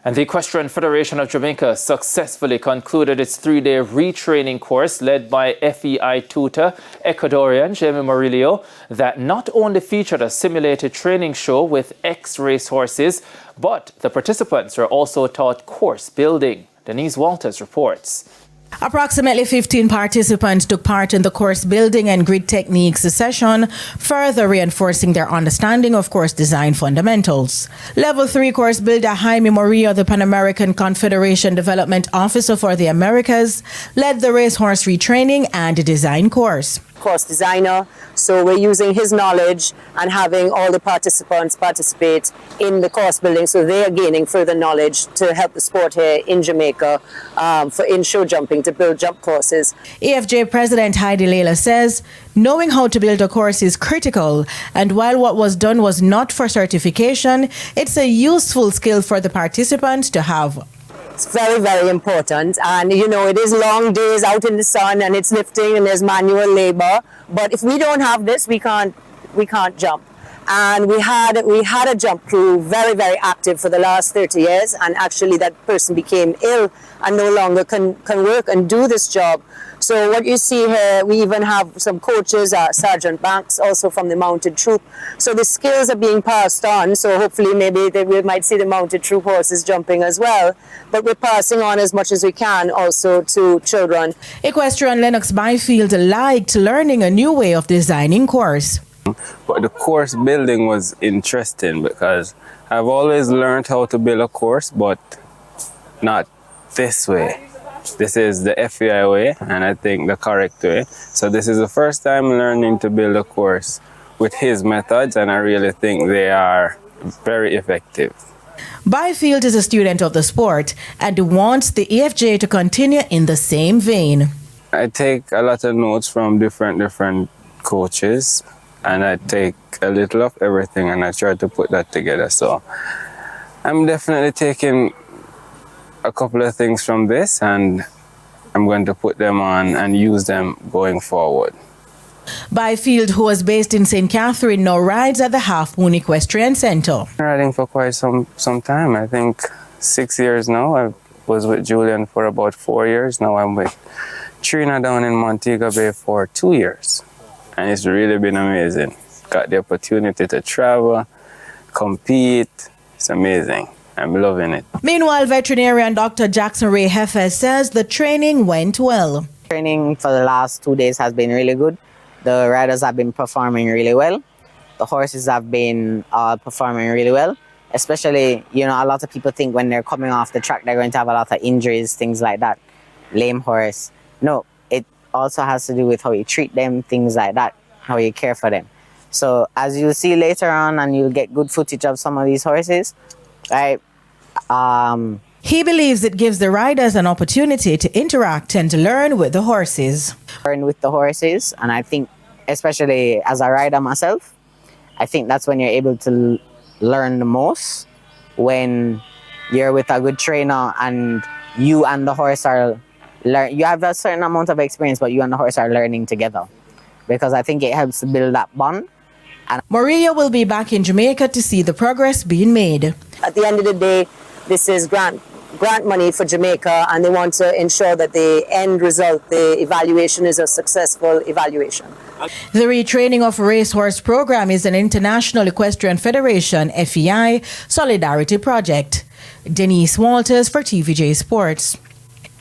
And the Equestrian Federation of Jamaica successfully concluded its 3-day retraining course led by FEI tutor Ecuadorian Jamie Murillo that not only featured a simulated training show with ex-racehorses, but the participants were also taught course building. Denise Walters reports. Approximately 15 participants took part in the course building and grid techniques session, further reinforcing their understanding of course design fundamentals. Level 3 course builder Jaime Murillo, the Pan American Confederation Development Officer for the Americas, led the racehorse retraining and design course. Course designer, so we're using his knowledge and having all the participants participate in the course building, so they are gaining further knowledge to help the sport here in Jamaica for in-show jumping, to build jump courses. EFJ President Heidi Layla says knowing how to build a course is critical, and while what was done was not for certification, it's a useful skill for the participants to have. It's very, very important, and you know, it is long days out in the sun and it's lifting and there's manual labor, but if we don't have this, we can't jump. And we had a jump crew very, very active for the last 30 years, and actually that person became ill and no longer can work and do this job. So what you see here, we even have some coaches, Sergeant Banks, also from the mounted troop. So the skills are being passed on, so hopefully maybe we might see the mounted troop horses jumping as well. But we're passing on as much as we can also to children. Equestrian Lennox Byfield liked learning a new way of designing course. But the course building was interesting because I've always learned how to build a course, but not this way. This is the FEI way, and I think the correct way. So this is the first time learning to build a course with his methods, and I really think they are very effective. Byfield is a student of the sport and wants the EFJ to continue in the same vein. I take a lot of notes from different coaches, and I take a little of everything and I try to put that together. So I'm definitely taking a couple of things from this, and I'm going to put them on and use them going forward. Byfield, who was based in St. Catherine, now rides at the Half Moon Equestrian Centre. Riding for quite some time, I think 6 years now. I was with Julian for about 4 years. Now I'm with Trina down in Montego Bay for 2 years. And it's really been amazing. Got the opportunity to travel, compete. It's amazing. I'm loving it. Meanwhile, veterinarian Dr. Jackson Ray Heffer says the training went well. Training for the last 2 days has been really good. The riders have been performing really well. The horses have been performing really well. Especially, you know, a lot of people think when they're coming off the track, they're going to have a lot of injuries, things like that. Lame horse. No, it also has to do with how you treat them, things like that, how you care for them. So as you'll see later on, and you'll get good footage of some of these horses, right? He believes it gives the riders an opportunity to interact and to learn with the horses. Learn with the horses, and I think, especially as a rider myself, I think that's when you're able to learn the most, when you're with a good trainer and you and the horse are you have a certain amount of experience, but you and the horse are learning together, because I think it helps to build that bond. And Maria will be back in Jamaica to see the progress being made. At the end of the day, this is grant money for Jamaica, and they want to ensure that the end result, the evaluation, is a successful evaluation. The retraining of racehorse program is an International Equestrian Federation (FEI) solidarity project. Denise Walters for TVJ Sports.